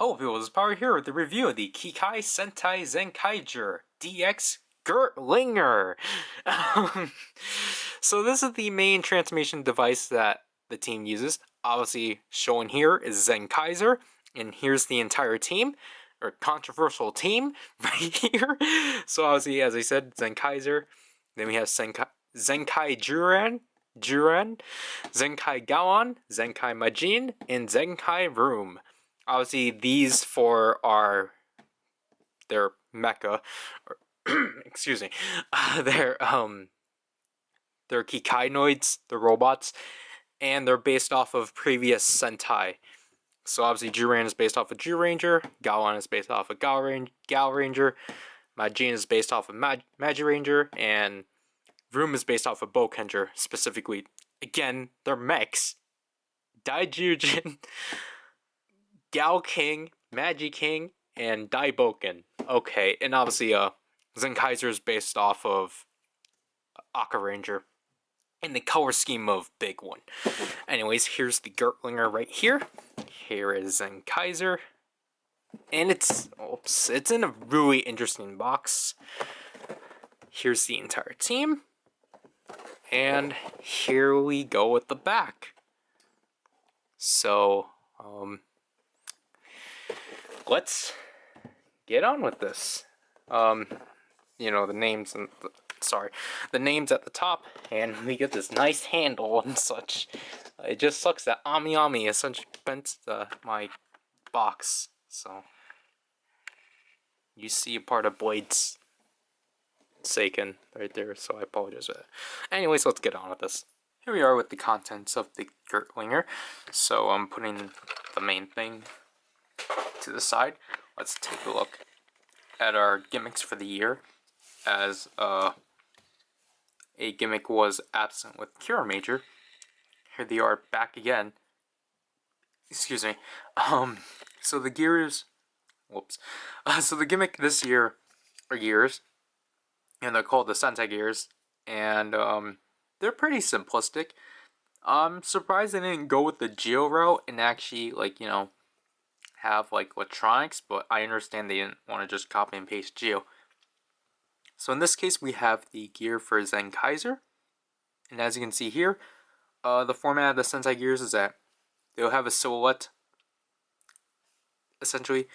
Hello people, this is Power here with the review of the Kikai Sentai Zenkaiger DX Geartlinger. So this is the main transformation device that the team uses. Obviously shown here is Zenkaiser, and here's the entire team, or controversial team, right here. So obviously, as I said, Zenkaiser, then we have Zenkai Juran, Zenkai Gaon, Zenkai Majin, and Zenkai Room. Obviously, these four are their mecha, or excuse me, they're Kikainoids, the robots, and they're based off of previous Sentai. So obviously, Juran is based off of Ju Ranger, Gaon is based off of Gal Ranger, Majin is based off of Magi Ranger, and Room is based off of Bokenger. Specifically, again, they're mechs. Daijujin, Gal King, Magi King, and Daiboken. Okay, and obviously, Zenkaiser is based off of Aka Ranger in the color scheme of Big One. Anyways, here's the Geartlinger right here. Here is Zenkaiser, and it's in a really interesting box. Here's the entire team, and here we go with the back. So, let's get on with this. You know, the names and the names at the top, and we get this nice handle and such. It just sucks that Ami essentially bent my box, so you see a part of Blade's Seiken right there, so I apologize for that. Anyways, let's get on with this. Here we are with the contents of the Geartlinger. So I'm putting the main thing to the side. Let's take a look at our gimmicks for the year, as a gimmick was absent with Cure Major. Here they are back again. Excuse me. So the gears, so the gimmick this year are gears, and they're called the Sentai gears, and they're pretty simplistic. I'm surprised they didn't go with the Geo route and actually, like, you know, have like electronics, but I understand they didn't want to just copy and paste Geo. So in this case, we have the gear for Zenkaiser, and as you can see here, the format of the Sentai gears is that they'll have a silhouette, essentially,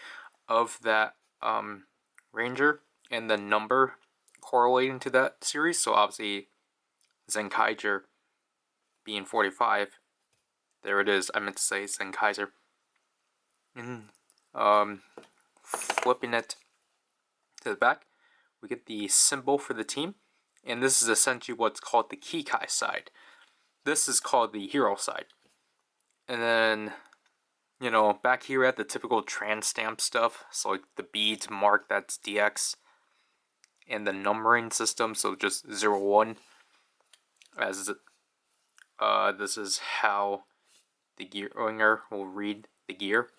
of that Ranger and the number correlating to that series. So obviously, Zenkaiger being 45, there it is. I meant to say Zenkaiser. Flipping it to the back, we get the symbol for the team, and this is essentially what's called the Kikai side. This is called the hero side. And then, you know, back here at the typical trans stamp stuff, so like the beads mark, that's DX, and the numbering system, so just 01, as this is how the Geartlinger will read the gear.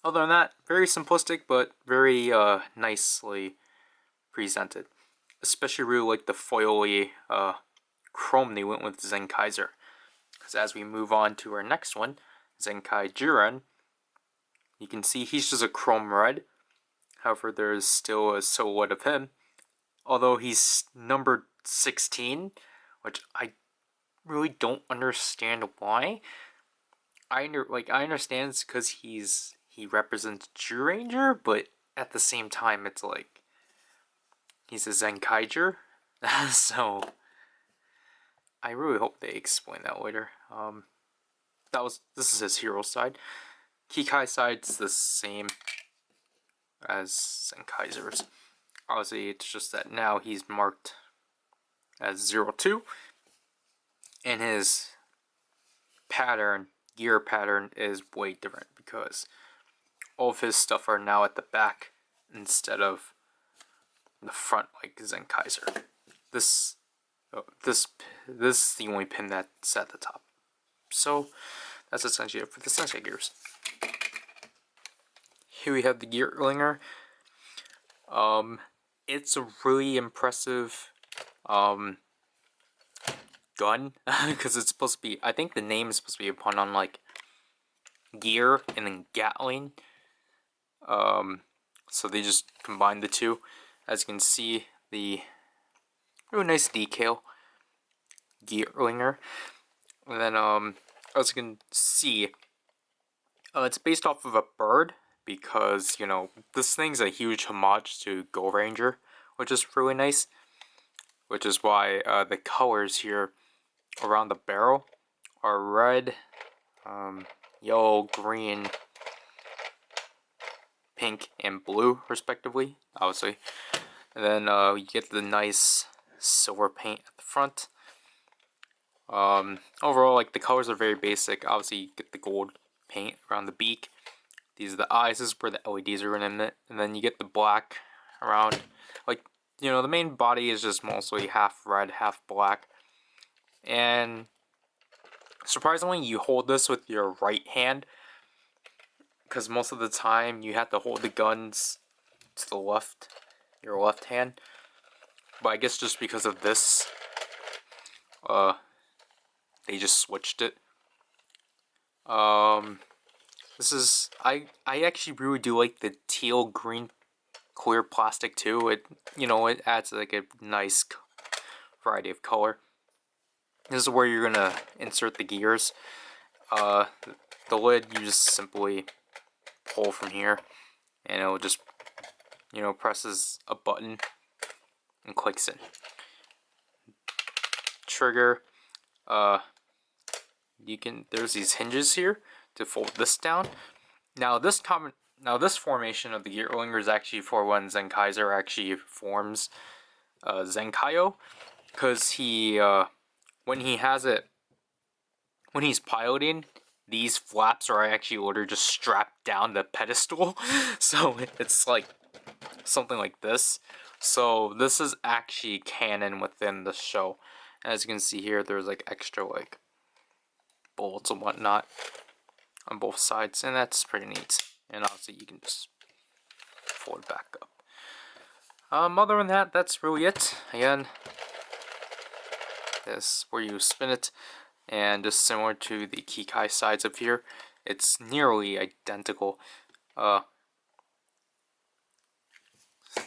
Other than that, very simplistic, but very nicely presented. Especially really like the foily chrome they went with Zenkaiser. Because as we move on to our next one, Zenkai Juran, you can see he's just a chrome red. However, there's still a silhouette of him. Although he's numbered 16, which I really don't understand why. I understand it's because he represents Ju Ranger, but at the same time, it's like he's a Zenkaiger. So I really hope they explain that later. This is his hero side. Kikai side's the same as Zenkaiser's. Obviously, it's just that now he's marked as 02, and his gear pattern is way different because all of his stuff are now at the back instead of the front like Zenkaiser. This is the only pin that's at the top. So that's essentially it for the Sentai gears. Here we have the Geartlinger. It's a really impressive gun because it's supposed to be. I think the name is supposed to be a pun on like gear and then Gatling. So they just combined the two. As you can see, the really nice decal Geartlinger. And then as you can see, it's based off of a bird because, you know, this thing's a huge homage to Go Ranger, which is really nice. Which is why the colors here around the barrel are red, yellow, green, pink, and blue, respectively, obviously. And then you get the nice silver paint at the front. Overall, like, the colors are very basic. Obviously, you get the gold paint around the beak. These are the eyes. This is where the LEDs are going to emit. And then you get the black around. Like, you know, the main body is just mostly half red, half black. And surprisingly, you hold this with your right hand, because most of the time you have to hold the guns to the left, your left hand. But I guess just because of this, they just switched it. This is, I actually really do like the teal green clear plastic too. It, you know, it adds like a nice variety of color. This is where you're gonna insert the gears. The lid, you just simply pull from here, and it'll just, you know, presses a button and clicks in. Trigger, there's these hinges here to fold this down. Now this formation of the Geartlinger is actually for when Zenkaiger actually forms Zenkaiger, because he when he's piloting, these flaps are actually literally just strapped down the pedestal. So it's like something like this. So this is actually canon within the show. As you can see here, there's like extra like bolts and whatnot on both sides, and that's pretty neat. And obviously you can just fold it back up. Other than that, that's really it. Again, this where you spin it, and just similar to the Kikai sides up here, it's nearly identical.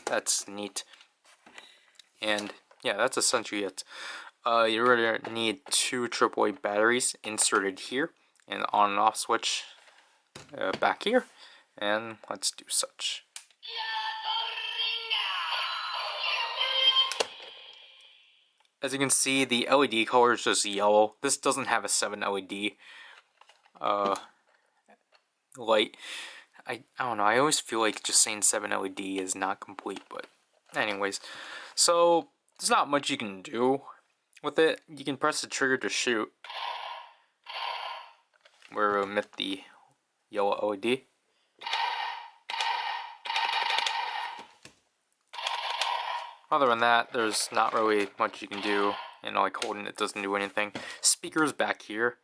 That's neat. And yeah, that's essentially it. You're going to need two AAA batteries inserted here, and the on and off switch back here. And let's do such. As you can see, the LED color is just yellow. This doesn't have a 7 LED light. I don't know, I always feel like just saying 7 LED is not complete, but anyways. So, there's not much you can do with it. You can press the trigger to shoot, where it will emit the yellow LED. Other than that, there's not really much you can do. You know, like holding it doesn't do anything. Speakers back here.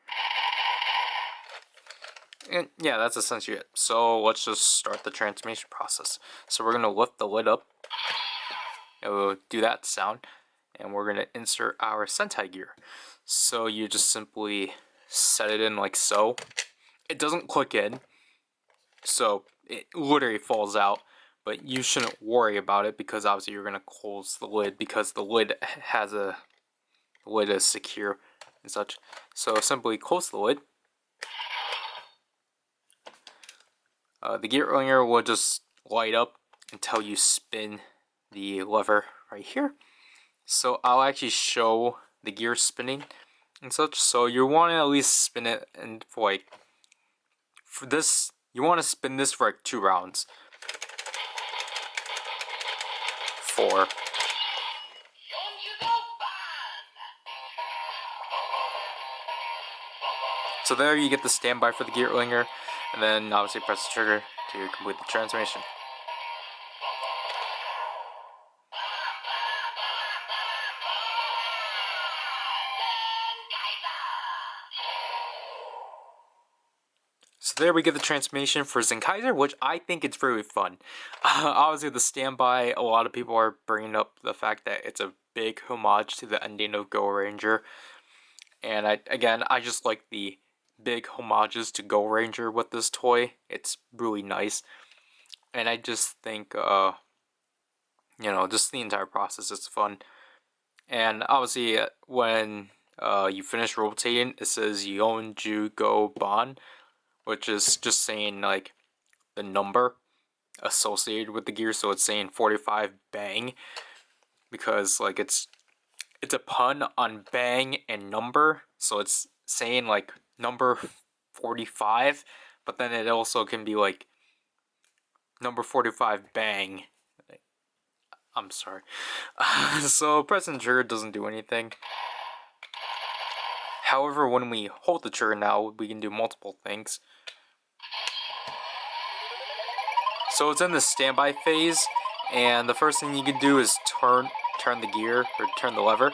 And yeah, that's essentially it. So let's just start the transformation process. So we're going to lift the lid up. It will do that sound. And we're going to insert our Sentai gear. So you just simply set it in like so. It doesn't click in, so it literally falls out. But you shouldn't worry about it, because obviously you're going to close the lid, because the lid is secure and such. So simply close the lid. The Geartlinger will just light up until you spin the lever right here. So I'll actually show the gear spinning and such. So you want to at least spin it, and for this, you want to spin this for like 2 rounds. 4. So there you get the standby for the Geartlinger, and then obviously press the trigger to complete the transformation. So there we get the transformation for Zenkaiger, which I think it's really fun. Obviously the standby, a lot of people are bringing up the fact that it's a big homage to the ending of Go Ranger. And I just like the big homages to Go Ranger with this toy. It's really nice. And I just think, you know, just the entire process is fun. And obviously, when you finish rotating, it says Yeonju Go Ban, which is just saying, like, the number associated with the gear. So it's saying 45 bang, because, like, it's a pun on bang and number. So it's saying, like, number 45, but then it also can be, like, number 45 bang. I'm sorry. So pressing the trigger doesn't do anything. However, when we hold the trigger now, we can do multiple things. So it's in the standby phase, and the first thing you can do is turn the gear, or turn the lever.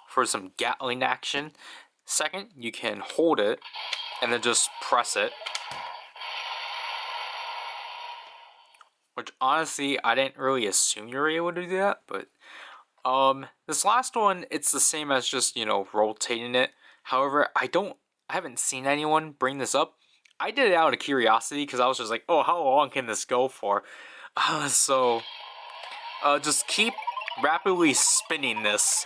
For some Gatling action. Second, you can hold it, and then just press it. Which, honestly, I didn't really assume you were able to do that, but this last one, it's the same as just, you know, rotating it. However, I haven't seen anyone bring this up. I did it out of curiosity because I was just like, oh, how long can this go for? So just keep rapidly spinning this.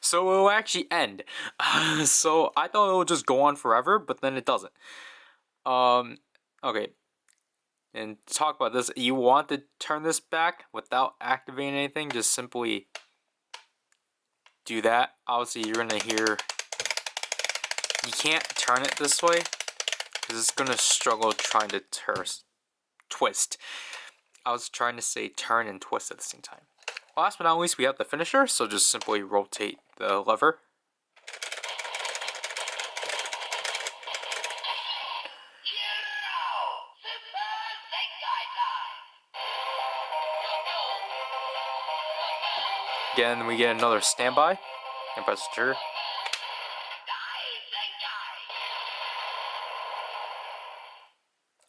So it will actually end. So I thought it would just go on forever, but then it doesn't. Okay. And to talk about this, you want to turn this back without activating anything, just simply do that. Obviously, you're gonna hear, you can't turn it this way, because it's gonna struggle trying to twist. I was trying to say turn and twist at the same time. Last but not least, we have the finisher, so just simply rotate the lever. Again, we get another standby, and press the trigger.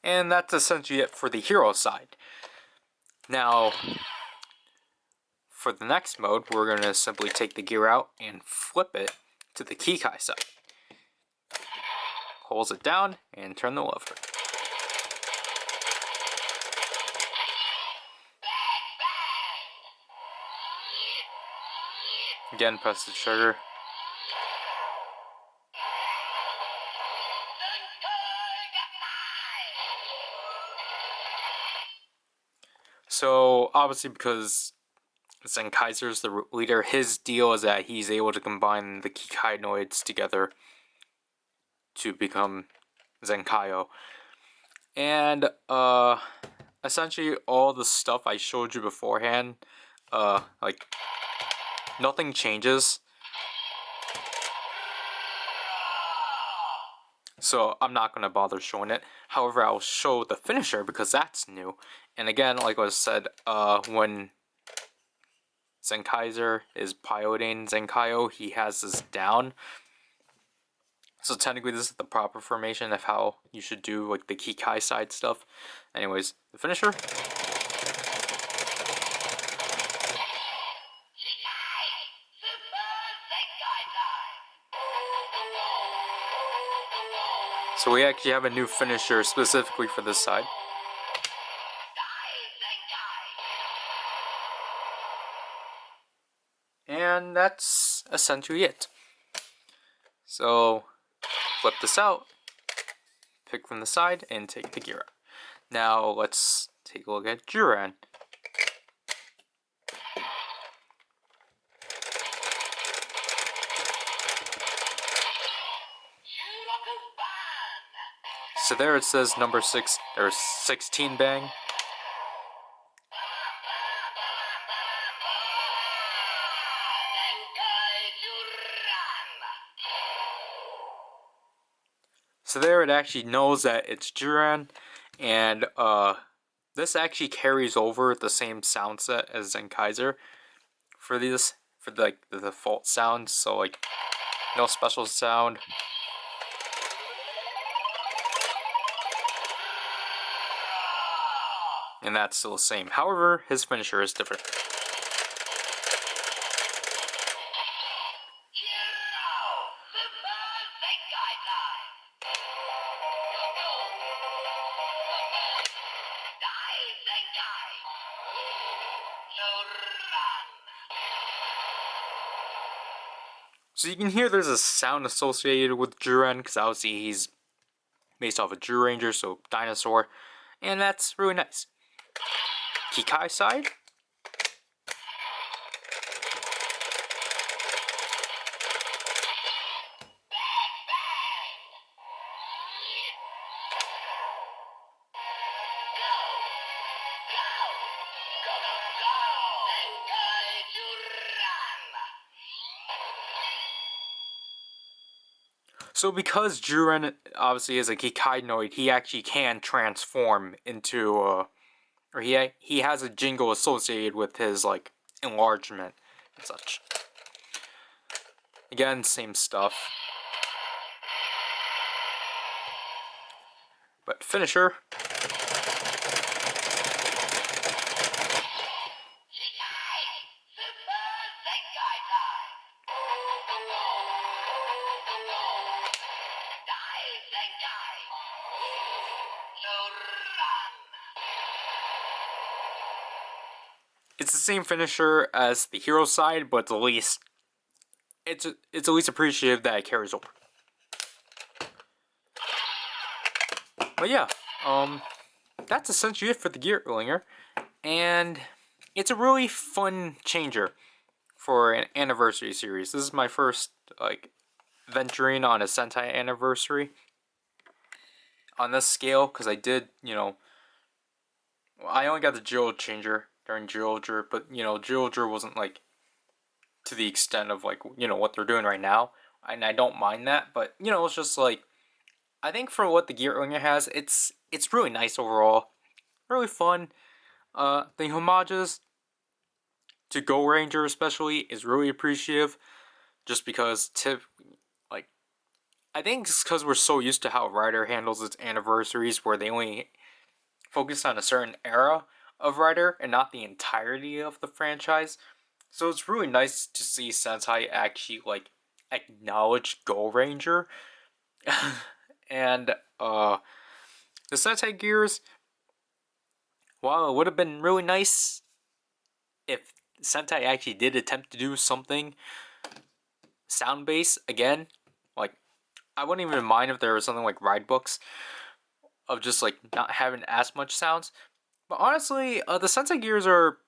And that's essentially it for the hero side. Now, for the next mode, we're going to simply take the gear out and flip it to the Kikai side. Holds it down and turn the lever. Again, press the trigger. So, obviously, because Zenkaiger is the leader, his deal is that he's able to combine the Kikainoids together to become Zenkaiger. And, essentially, all the stuff I showed you beforehand, like, nothing changes. So I'm not going to bother showing it. However, I'll show the finisher because that's new. And again, like I said, when Zenkaiger is piloting Zenkaiger, he has this down. So technically this is the proper formation of how you should do like the Kikai side stuff. Anyways, the finisher. So we actually have a new finisher specifically for this side. And that's essentially it. So flip this out, pick from the side, and take the gear out. Now let's take a look at Juran. So there it says number 6 or 16 bang. So there it actually knows that it's Juran, and this actually carries over the same sound set as Zenkaiger for this, for like the default sound. So like no special sound. And that's still the same. However, his finisher is different. So you can hear there's a sound associated with Jiren, because obviously he's based off of Geartlinger, so dinosaur, and that's really nice. Kikai side. So because Jiren obviously is a Kikainoid, he actually can transform into, or he has a jingle associated with his, like, enlargement and such. Again, same stuff. But finisher. It's the same finisher as the hero side, but at least it's at least appreciative that it carries over. But yeah, that's essentially it for the Geartlinger, and it's a really fun changer for an anniversary series. This is my first like venturing on a Sentai anniversary on this scale, because I did, you know, I only got the Jill changer during Geartlinger, but you know, Geartlinger wasn't like to the extent of like, you know, what they're doing right now, and I don't mind that, but you know, it's just like, I think for what the Geartlinger has, it's really nice overall, really fun. The homages to Go Ranger especially is really appreciative, just because like, I think it's because we're so used to how Rider handles its anniversaries, where they only focus on a certain era of Rider and not the entirety of the franchise. So it's really nice to see Sentai actually like acknowledge Go Ranger. And the Sentai Gears, while it would have been really nice if Sentai actually did attempt to do something sound based again, like, I wouldn't even mind if there was something like ride books of just like not having as much sounds. But honestly, the Sentai Gears are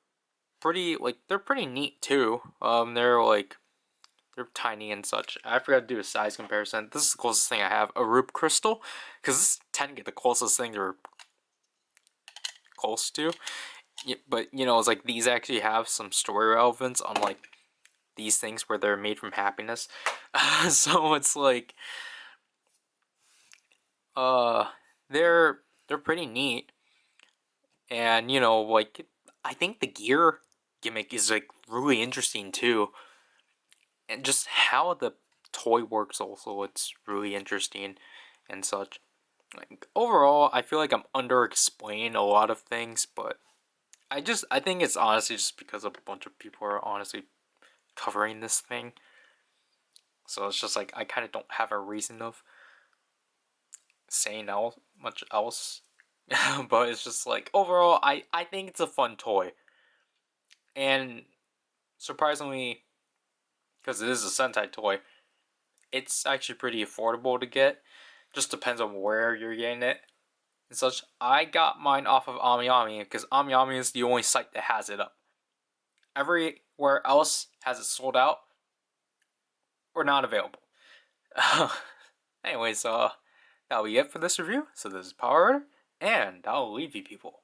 pretty, like, they're pretty neat too. They're tiny and such. I forgot to do a size comparison. This is the closest thing I have, a Rube Crystal, because this is technically the closest thing they're close to. Yeah, but you know, it's like these actually have some story relevance, unlike these things where they're made from happiness. So it's like, they're pretty neat, and you know, like, I think the gear gimmick is like really interesting too, and just how the toy works also, it's really interesting and such. Like, overall, I feel like I'm under-explaining a lot of things, but I think it's honestly just because a bunch of people are honestly covering this thing. So it's just like, I kind of don't have a reason of saying much else. But it's just like, overall, I think it's a fun toy. And surprisingly, because it is a Sentai toy, it's actually pretty affordable to get. Just depends on where you're getting it and such. I got mine off of AmiAmi, because AmiAmi is the only site that has it up. Everywhere else has it sold out or not available. Anyways, that'll be it for this review. So this is PowerRider, and I'll leave you people.